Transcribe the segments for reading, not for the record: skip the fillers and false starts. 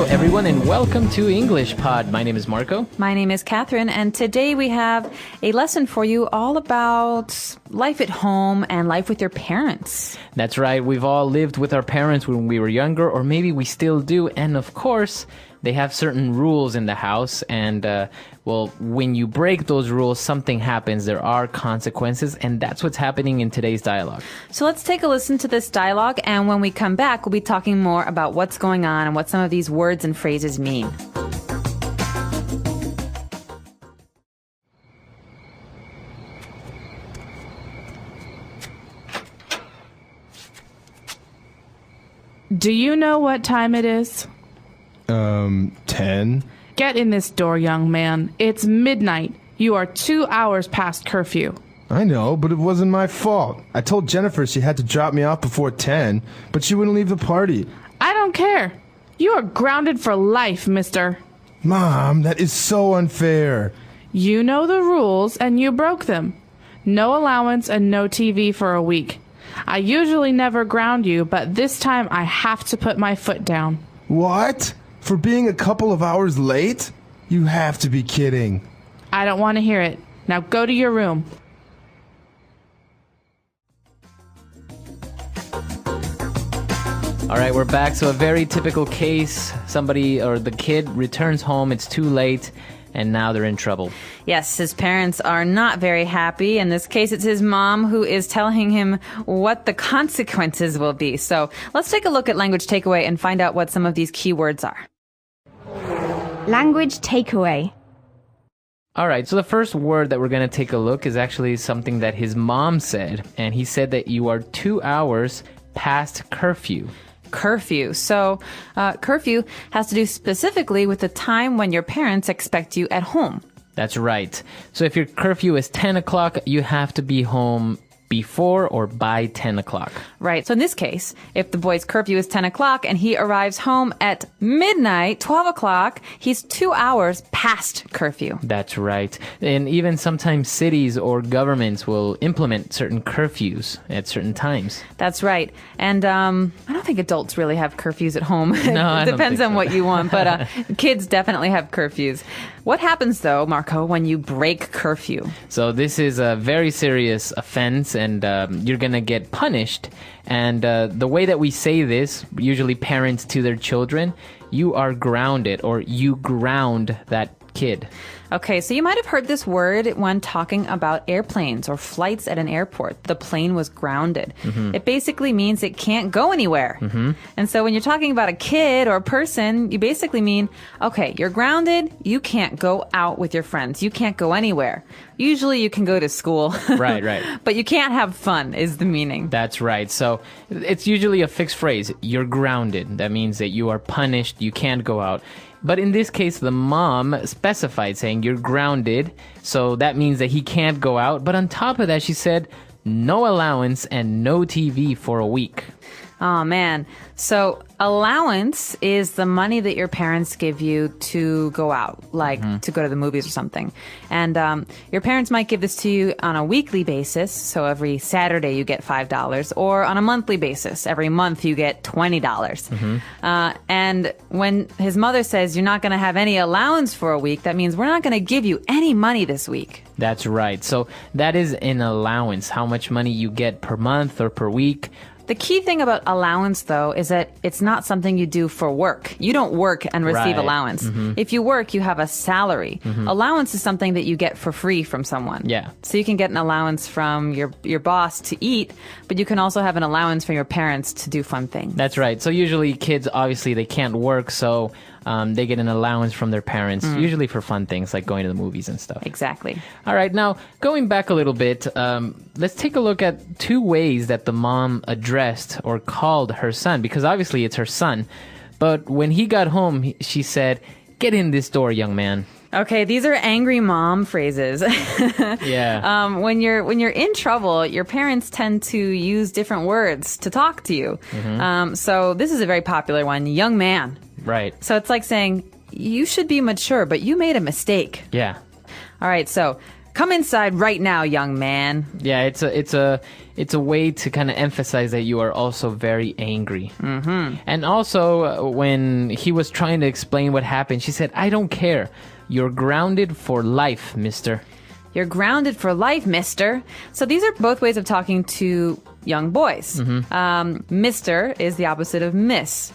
everyone, and welcome to EnglishPod. My name is Marco. My name is Catherine, and today we have a lesson for you all about life at home and life with your parents. That's right. We've all lived with our parents when we were younger, or maybe we still do. And of course, they have certain rules in the house. And, when you break those rules, something happens. There are consequences. And that's what's happening in today's dialogue. So let's take a listen to this dialogue. And when we come back, we'll be talking more about what's going on and what some of these words and phrases mean. Do you know what time it is? 10? Get in this door, young man. It's midnight. You are 2 hours past curfew. I know, but it wasn't my fault. I told Jennifer she had to drop me off before 10, but she wouldn't leave the party. I don't care. You are grounded for life, mister. Mom, that is so unfair. You know the rules, and you broke them. No allowance and no TV for a week. I usually never ground you, but this time I have to put my foot down. What? For being a couple of hours late? You have to be kidding. I don't want to hear it. Now go to your room. All right, we're back. So a very typical case. Somebody or the kid returns home. It's too late. And now they're in trouble. Yes, his parents are not very happy. In this case, it's his mom who is telling him what the consequences will be. So let's take a look at language takeaway and find out what some of these key words are. Language takeaway. All right, so the first word that we're going to take a look is actually something that his mom said. And he said that you are 2 hours past curfew. Curfew. So curfew has to do specifically with the time when your parents expect you at home. That's right. So if your curfew is 10 o'clock, you have to be home before or by 10 o'clock. Right. So in this case, if the boy's curfew is 10 o'clock and he arrives home at midnight, 12 o'clock, he's 2 hours past curfew. That's right. And even sometimes cities or governments will implement certain curfews at certain times. That's right. And I don't think adults really have curfews at home. No, It depends on what you want, but kids definitely have curfews. What happens, though, Marco, when you break curfew? So this is a very serious offense, and you're going to get punished. And the way that we say this, usually parents to their children, you are grounded, or you ground that kid. Okay, so you might have heard this word when talking about airplanes or flights at an airport. The plane was grounded. Mm-hmm. It basically means it can't go anywhere. Mm-hmm. And so when you're talking about a kid or a person, you basically mean, okay, you're grounded, you can't go out with your friends, you can't go anywhere. Usually you can go to school. Right. But you can't have fun is the meaning. That's right. So it's usually a fixed phrase. You're grounded. That means that you are punished, you can't go out. But in this case, the mom specified saying you're grounded. So that means that he can't go out. But on top of that, she said no allowance and no TV for a week. Oh, man. So allowance is the money that your parents give you to go out, like to go to the movies or something. And your parents might give this to you on a weekly basis. So every Saturday you get $5, or on a monthly basis. Every month you get $20. And when his mother says you're not going to have any allowance for a week, that means we're not going to give you any money this week. That's right. So that is an allowance, how much money you get per month or per week. The key thing about allowance, though, is that it's not something you do for work. You don't work and receive allowance. Mm-hmm. If you work, you have a salary. Mm-hmm. Allowance is something that you get for free from someone. Yeah. So you can get an allowance from your boss to eat, but you can also have an allowance from your parents to do fun things. That's right. So usually kids, obviously, they can't work, so they get an allowance from their parents, usually for fun things like going to the movies and stuff. Exactly. All right, now going back a little bit, let's take a look at two ways that the mom addressed or called her son, because obviously it's her son. But when he got home, she said, "Get in this door, young man." Okay, these are angry mom phrases. Yeah. When you're in trouble, your parents tend to use different words to talk to you. So this is a very popular one, young man. Right. So it's like saying, you should be mature, but you made a mistake. Yeah. All right, so come inside right now, young man. Yeah, it's it's a way to kind of emphasize that you are also very angry. And also, when he was trying to explain what happened, she said, I don't care. You're grounded for life, mister. You're grounded for life, mister. So these are both ways of talking to young boys. Mister is the opposite of miss.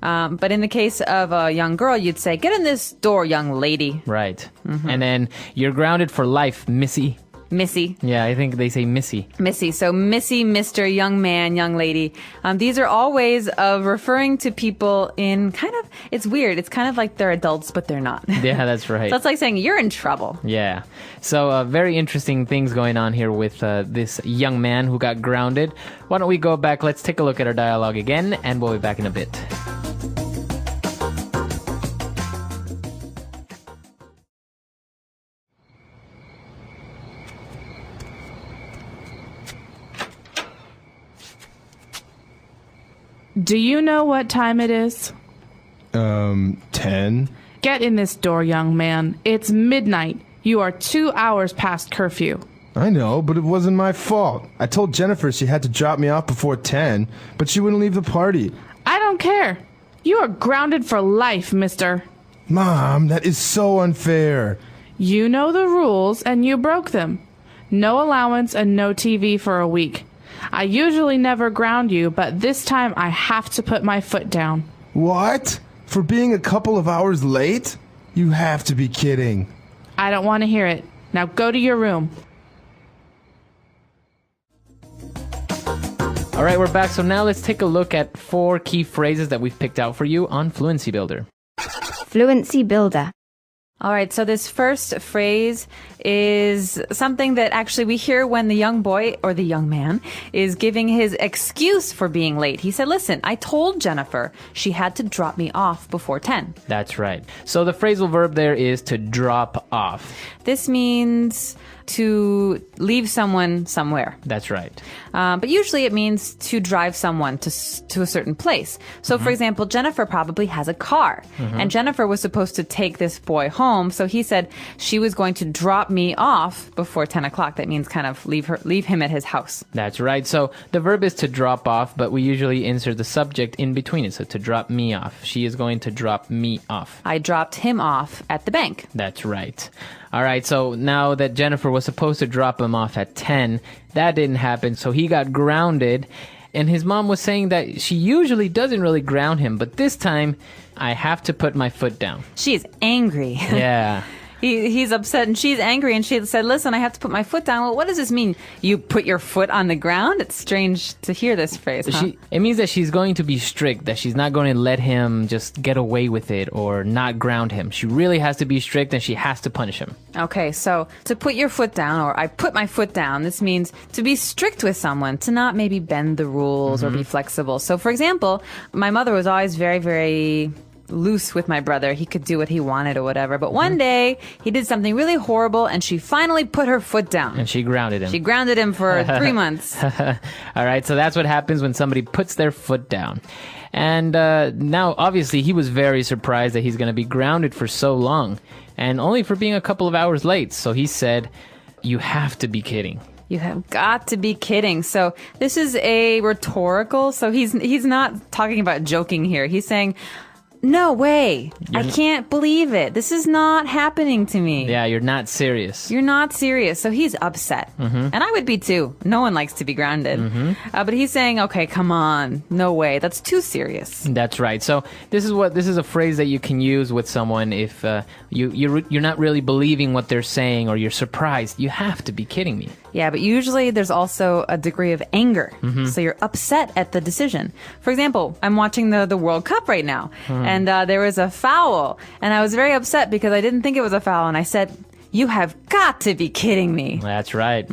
But in the case of a young girl, you'd say, get in this door, young lady. Right. And then you're grounded for life, missy. Missy. Yeah, I think they say missy. Missy. So missy, mister, young man, young lady. These are all ways of referring to people in kind of, it's weird. It's kind of like they're adults, but they're not. Yeah, that's right. So it's like saying you're in trouble. Yeah. So very interesting things going on here with this young man who got grounded. Why don't we go back? Let's take a look at our dialogue again, and we'll be back in a bit. Do you know what time it is? 10? Get in this door, young man. It's midnight. You are 2 hours past curfew. I know, but it wasn't my fault. I told Jennifer she had to drop me off before 10, but she wouldn't leave the party. I don't care. You are grounded for life, mister. Mom, that is so unfair. You know the rules, and you broke them. No allowance and no TV for a week. I usually never ground you, but this time I have to put my foot down. What? For being a couple of hours late? You have to be kidding. I don't want to hear it. Now go to your room. All right, we're back. So now let's take a look at 4 key phrases that we've picked out for you on Fluency Builder. Fluency Builder. All right, so this first phrase is something that actually we hear when the young boy or the young man is giving his excuse for being late. He said, listen, I told Jennifer she had to drop me off before 10. That's right. So the phrasal verb there is to drop off. This means to leave someone somewhere. That's right. But usually it means to drive someone to a certain place. So, for example, Jennifer probably has a car. And Jennifer was supposed to take this boy home. So he said she was going to drop me off before 10 o'clock. That means kind of leave him at his house. That's right. So the verb is to drop off, but we usually insert the subject in between it. So to drop me off. She is going to drop me off. I dropped him off at the bank. That's right. All right, so now that Jennifer was supposed to drop him off at 10, that didn't happen, so he got grounded. And his mom was saying that she usually doesn't really ground him, but this time, I have to put my foot down. She's angry. Yeah. He's upset and she's angry and she said, listen, I have to put my foot down. Well, what does this mean? You put your foot on the ground? It's strange to hear this phrase, huh? It means that she's going to be strict, that she's not going to let him just get away with it or not ground him. She really has to be strict and she has to punish him. Okay, so to put your foot down, or I put my foot down, this means to be strict with someone, to not maybe bend the rules or be flexible. So, for example, my mother was always very, very loose with my brother. He could do what he wanted or whatever. But one day, he did something really horrible, and she finally put her foot down. And she grounded him. She grounded him for 3 months. All right, so that's what happens when somebody puts their foot down. And now, obviously, he was very surprised that he's going to be grounded for so long, and only for being a couple of hours late. So he said, you have to be kidding. You have got to be kidding. So this is a rhetorical. So he's not talking about joking here. He's saying, no way. I can't believe it. This is not happening to me. Yeah, you're not serious. You're not serious. So he's upset. And I would be too. No one likes to be grounded. But he's saying, okay, come on. No way. That's too serious. That's right. So this is a phrase that you can use with someone if you're not really believing what they're saying or you're surprised. You have to be kidding me. Yeah, but usually there's also a degree of anger. So you're upset at the decision. For example, I'm watching the World Cup right now. And there was a foul. And I was very upset because I didn't think it was a foul. And I said, you have got to be kidding me. That's right.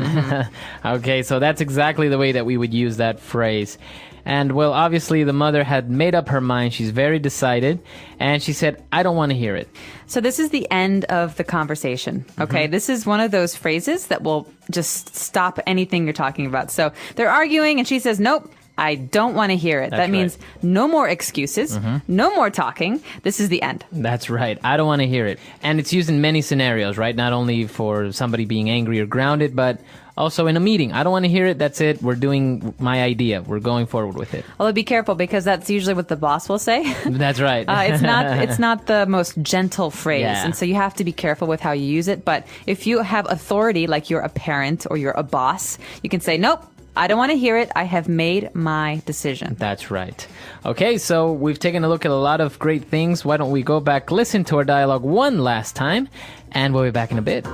Okay, so that's exactly the way that we would use that phrase. And, well, obviously the mother had made up her mind. She's very decided. And she said, I don't want to hear it. So this is the end of the conversation. Okay, this is one of those phrases that will just stop anything you're talking about. So they're arguing and she says, nope. I don't want to hear it. That means no more excuses, no more talking. This is the end. That's right. I don't want to hear it. And it's used in many scenarios, right? Not only for somebody being angry or grounded, but Also, in a meeting, I don't want to hear it. That's it. We're doing my idea. We're going forward with it. Although be careful because that's usually what the boss will say. That's right. It's not the most gentle phrase, Yeah. and so you have to be careful with how you use it. But if you have authority, like you're a parent or you're a boss, you can say, "Nope, I don't want to hear it. I have made my decision." That's right. Okay, so we've taken a look at a lot of great things. Why don't we go back, listen to our dialogue one last time, and we'll be back in a bit.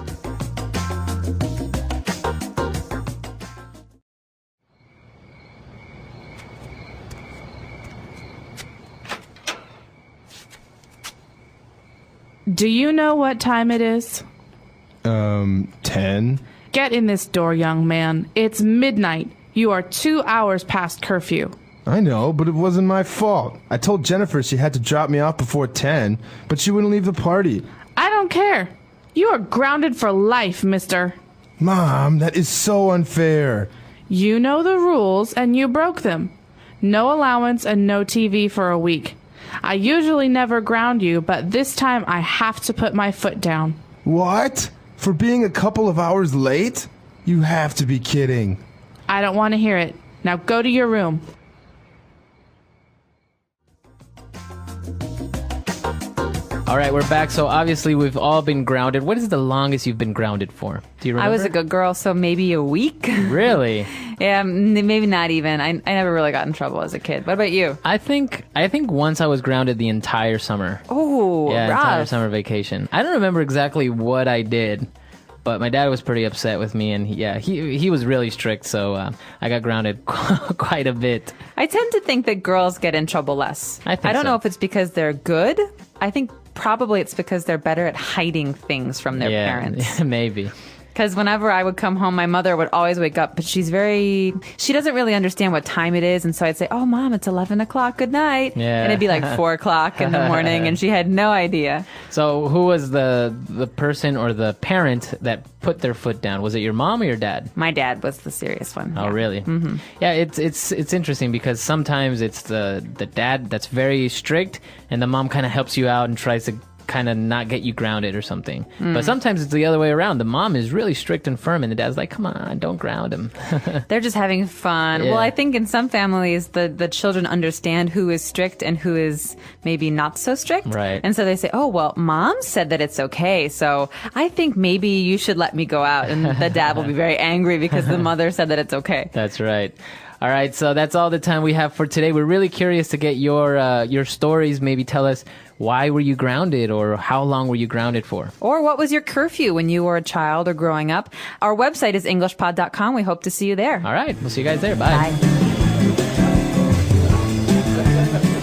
Do you know what time it is? 10? Get in this door, young man. It's midnight. You are 2 hours past curfew. I know, but it wasn't my fault. I told Jennifer she had to drop me off before 10, but she wouldn't leave the party. I don't care. You are grounded for life, mister. Mom, that is so unfair. You know the rules and you broke them. No allowance and no TV for a week. I usually never ground you, but this time I have to put my foot down. What? For being a couple of hours late? You have to be kidding. I don't want to hear it. Now go to your room. All right, we're back. So obviously we've all been grounded. What is the longest you've been grounded for? Do you remember? I was a good girl, so maybe a week. Really? Yeah, maybe not even. I never really got in trouble as a kid. What about you? I think once I was grounded the entire summer. Oh, Yeah, rough. entire summer vacation. I don't remember exactly what I did, but my dad was pretty upset with me, and he was really strict, so I got grounded quite a bit. I tend to think that girls get in trouble less. I think don't so. know if it's because they're good. I think probably it's because they're better at hiding things from their parents. Maybe. Because whenever I would come home, my mother would always wake up, but she doesn't really understand what time it is. And so I'd say, "Oh, Mom, it's 11 o'clock. Good night." Yeah. And it'd be like 4 o'clock in the morning, and she had no idea. So who was the person or the parent that put their foot down? Was it your mom or your dad? My dad was the serious one. Oh, yeah. really? Mm-hmm. Yeah, it's interesting because sometimes it's the dad that's very strict, and the mom kind of helps you out and tries to kind of not get you grounded or something. But sometimes it's the other way around. The mom is really strict and firm, and the dad's like, "Come on, don't ground him." They're just having fun. Yeah. Well, I think in some families, the children understand who is strict and who is maybe not so strict. Right. And so they say, "Oh, well, Mom said that it's okay, so I think maybe you should let me go out." And the dad will be very angry because the mother said that it's okay. That's right. All right, so that's all the time we have for today. We're really curious to get your stories. Maybe tell us, why were you grounded, or how long were you grounded for? Or what was your curfew when you were a child or growing up? Our website is EnglishPod.com. We hope to see you there. All right, we'll see you guys there. Bye. Bye.